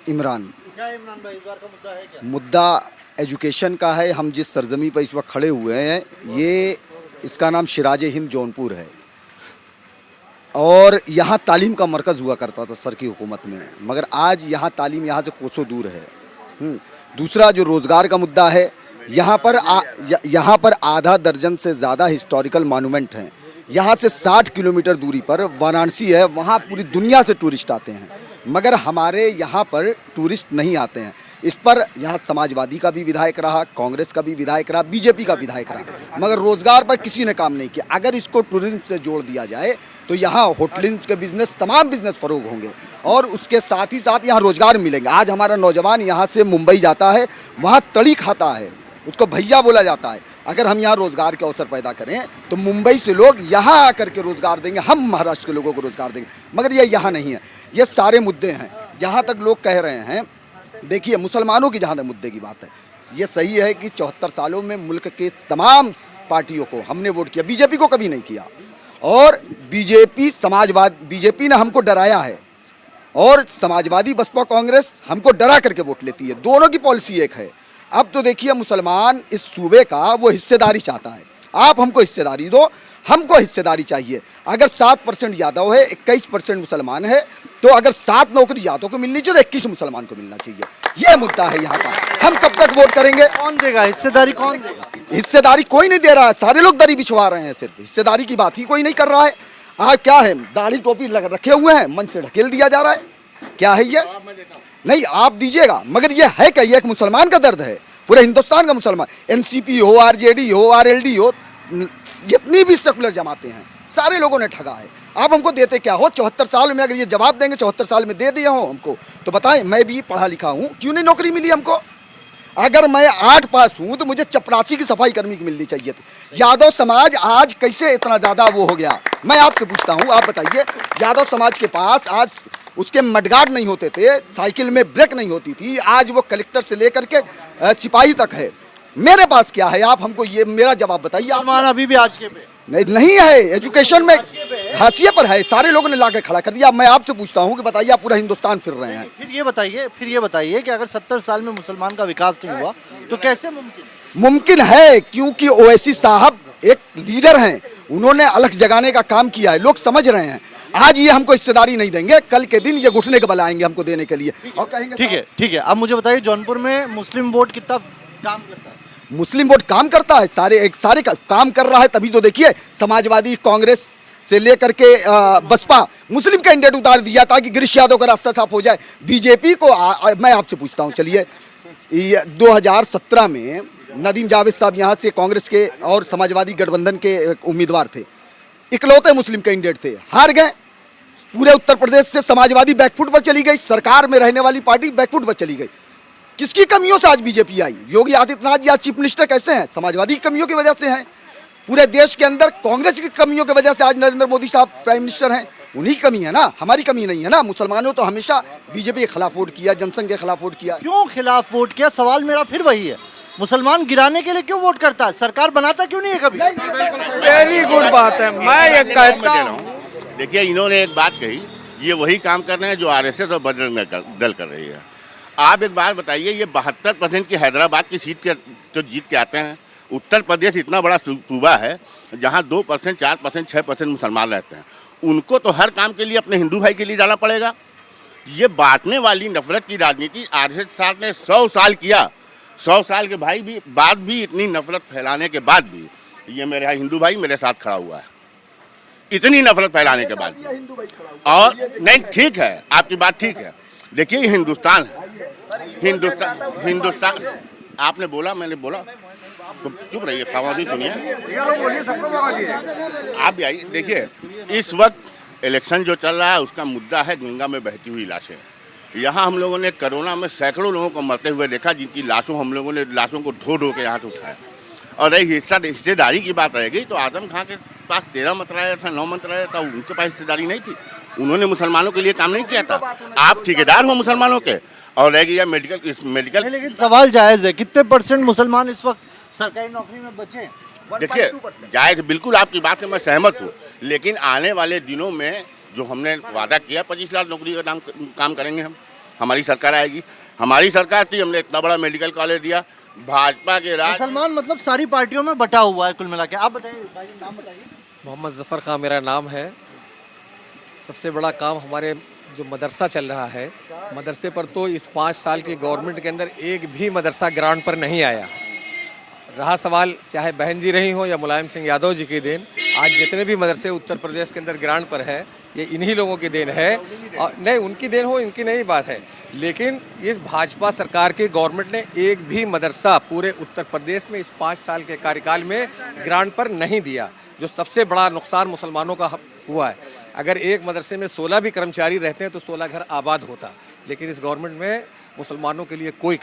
इमरान। क्या है इमरान भाई, इस बार का मुद्दा है क्या? मुद्दा एजुकेशन का है। हम जिस सरजमी पर इस वक्त खड़े हुए हैं, ये इसका नाम सिराज हिंद जौनपुर है और यहाँ तालीम का मरकज़ हुआ करता था सर की हुकूमत में, मगर आज यहाँ तालीम यहाँ से कोसों दूर है। दूसरा जो रोज़गार का मुद्दा है, यहाँ पर आधा दर्जन से ज़्यादा हिस्टोरिकल मॉन्यूमेंट हैं। यहाँ से 60 किलोमीटर दूरी पर वाराणसी है, वहाँ पूरी दुनिया से टूरिस्ट आते हैं, मगर हमारे यहाँ पर टूरिस्ट नहीं आते हैं। इस पर यहाँ समाजवादी का भी विधायक रहा, कांग्रेस का भी विधायक रहा, बीजेपी का विधायक रहा, मगर रोज़गार पर किसी ने काम नहीं किया। अगर इसको टूरिज्म से जोड़ दिया जाए तो यहाँ होटलिंग के बिजनेस, तमाम बिजनेस फरोग होंगे और उसके साथ ही साथ यहाँ रोज़गार मिलेंगे। आज हमारा नौजवान यहाँ से मुंबई जाता है, वहाँ तड़ी खाता है, उसको भैया बोला जाता है। अगर हम यहाँ रोज़गार के अवसर पैदा करें तो मुंबई से लोग यहाँ आकर के रोज़गार देंगे, हम महाराष्ट्र के लोगों को रोज़गार देंगे, मगर ये यहाँ नहीं है। ये सारे मुद्दे हैं। जहाँ तक लोग कह रहे हैं, देखिए मुसलमानों की जहाँ तक मुद्दे की बात है, ये सही है कि 74 सालों में मुल्क के तमाम पार्टियों को हमने वोट किया, बीजेपी को कभी नहीं किया। और बीजेपी ने हमको डराया है और समाजवादी बसपा कांग्रेस हमको डरा करके वोट लेती है। दोनों की पॉलिसी एक है। अब तो देखिए मुसलमान इस सूबे का वो हिस्सेदारी चाहता है। आप हमको हिस्सेदारी दो, हमको हिस्सेदारी चाहिए। अगर 7% यादव है, 21% मुसलमान है, तो अगर 7 नौकरी यादव को मिलनी चाहिए तो 21 मुसलमान को मिलना चाहिए। ये मुद्दा है यहाँ का। हम कब तक वोट करेंगे? कौन देगा हिस्सेदारी, कौन देगा? हिस्सेदारी कोई नहीं दे रहा है, सारे लोग दरी बिछवा रहे हैं, सिर्फ हिस्सेदारी की बात ही कोई नहीं कर रहा है। आज क्या है, दाढ़ी टोपी रखे हुए हैं, मन से ढकेल दिया जा रहा है। क्या है ये? नहीं, आप दीजिएगा, मगर ये है क्या? ये एक मुसलमान का दर्द है, पूरे हिंदुस्तान का मुसलमान। एनसीपी हो, आरजेडी हो, आरएलडी हो, जितनी भी सेकुलर जमातें हैं, सारे लोगों ने ठगा है। आप हमको देते क्या हो? 74 साल में अगर ये जवाब देंगे, 74 साल में दे दिया हो हमको, तो बताएं, मैं भी पढ़ा लिखा हूँ, क्यों नहीं नौकरी मिली हमको? अगर मैं 8 पास हूँ तो मुझे चपरासी की सफाई कर्मी की मिलनी चाहिए थी। यादव समाज आज कैसे इतना ज़्यादा वो हो गया, मैं आपसे पूछता हूँ, आप बताइए। यादव समाज के पास आज उसके मडगार्ड नहीं होते थे, साइकिल में ब्रेक नहीं होती थी, आज वो कलेक्टर से लेकर के सिपाही तक है। मेरे पास क्या है? आप हमको ये मेरा जवाब बताइए। मुसलमान अभी भी आज के पे नहीं है, एजुकेशन में हाशिए पर है, सारे लोगों ने लाकर खड़ा कर दिया। मैं आपसे पूछता हूँ कि बताइए, आप पूरा हिंदुस्तान फिर रहे हैं। फिर ये बताइए कि अगर 70 साल में मुसलमान का विकास नहीं हुआ तो कैसे मुमकिन है? क्योंकि ओवैसी साहब एक लीडर हैं, उन्होंने अलग जगाने का काम किया है, लोग समझ रहे हैं। आज ये हमको हिस्सेदारी नहीं देंगे, कल के दिन ये घुटने के बल आएंगे हमको देने के लिए और कहेंगे ठीक है। अब मुझे बताइए, जौनपुर में मुस्लिम वोट कितना काम करता है? मुस्लिम वोट काम करता है, सारे काम कर रहा है। तभी तो देखिए समाजवादी कांग्रेस से लेकर के बसपा मुस्लिम कैंडिडेट उतार दिया ताकि गिरीश यादव का रास्ता साफ हो जाए। बीजेपी को मैं आपसे पूछता हूँ, चलिए 2017 में नदीम जावेद साहब यहाँ से कांग्रेस के और समाजवादी गठबंधन के उम्मीदवार थे, इकलौते मुस्लिम कैंडिडेट थे, हार गए। पूरे उत्तर प्रदेश से समाजवादी बैकफुट पर चली गई, सरकार में रहने वाली पार्टी बैकफुट पर चली गई। किसकी कमियों से आज बीजेपी आई? योगी आदित्यनाथ जी आज चीफ मिनिस्टर कैसे हैं? समाजवादी की कमियों की वजह से हैं। पूरे देश के अंदर कांग्रेस की कमियों की वजह से आज नरेंद्र मोदी साहब प्राइम मिनिस्टर हैं। उन्हीं की कमी है ना, हमारी कमी नहीं है ना। मुसलमानों तो हमेशा बीजेपी के खिलाफ वोट किया, जनसंघ के खिलाफ वोट किया। क्यों खिलाफ वोट किया? सवाल मेरा फिर वही है, मुसलमान गिराने के लिए क्यों वोट करता है? सरकार बनाता क्यों नहीं है कभी? वेरी गुड बात है, मैं ये कहता हूँ। देखिए, इन्होंने एक बात कही, ये वही काम कर रहे हैं जो आरएसएस और बजरंग दल कर रही है। आप एक बात बताइए, ये 72% की हैदराबाद की सीट के जो जीत के आते हैं, उत्तर प्रदेश इतना बड़ा सूबा है जहाँ 2%, 4%, 6% मुसलमान रहते हैं, उनको तो हर काम के लिए अपने हिंदू भाई के लिए जाना पड़ेगा। ये बांटने वाली नफरत की राजनीति आरएसएस साहब ने 100 साल किया। 100 साल के बाद भी इतनी नफरत फैलाने के बाद भी ये मेरे हिंदू भाई मेरे साथ खड़ा हुआ है, इतनी नफरत फैलाने के बाद। और नहीं, ठीक है, आपकी बात ठीक है। देखिए, हिंदुस्तान है, हिंदुस्तान आपने बोला, मैंने बोला, तो चुप रहिए, खामोशी सुनिए। आप भी आइए। देखिए, इस वक्त इलेक्शन जो चल रहा है उसका मुद्दा है गंगा में बहती हुई लाशें। यहाँ हम लोगों ने कोरोना में सैकड़ों लोगों को मरते हुए देखा, जिनकी हम लोगों ने लाशों को ढो ढो के यहाँ से उठाया। और रही हिस्सेदारी की बात रहेगी तो आजम खां के पास 13 मंत्रालय था, 9 मंत्रालय था, उनके पास हिस्सेदारी नहीं थी, उन्होंने मुसलमानों के लिए काम नहीं किया था। आप ठेकेदार हो मुसलमानों के। और रह गया मेडिकल, लेकिन सवाल जायज़ है, कितने % मुसलमान इस वक्त सरकारी नौकरी में बचे? देखिए, जायज़, बिल्कुल आपकी बात से मैं सहमत हूँ, लेकिन आने वाले दिनों में जो हमने वादा किया 25 लाख नौकरी का काम करेंगे हम, हमारी सरकार आएगी। हमारी सरकार थी, हमने इतना बड़ा मेडिकल कॉलेज दिया। भाजपा के राज मुसलमान मतलब सारी पार्टियों में बटा हुआ है कुल मिला के। आप बताइए भाई, नाम बताइए। मोहम्मद ज़फ़र खान मेरा नाम है। सबसे बड़ा काम हमारे जो मदरसा चल रहा है, मदरसे पर तो इस 5 साल की गवर्नमेंट के अंदर एक भी मदरसा ग्राउंड पर नहीं आया। रहा सवाल चाहे बहन जी रही हो या मुलायम सिंह यादव जी की देन, आज जितने भी मदरसे उत्तर प्रदेश के अंदर ग्राउंड पर है ये इन्हीं लोगों की देन है। और नहीं उनकी देन हो इनकी नहीं बात है, लेकिन इस भाजपा सरकार की गवर्नमेंट ने एक भी मदरसा पूरे उत्तर प्रदेश में इस 5 साल के कार्यकाल में ग्राउंड पर नहीं दिया, जो सबसे बड़ा नुकसान मुसलमानों का हुआ है। अगर एक मदरसे में 16 भी कर्मचारी रहते हैं तो 16 घर आबाद होता, लेकिन इस गवर्नमेंट में मुसलमानों के लिए कोई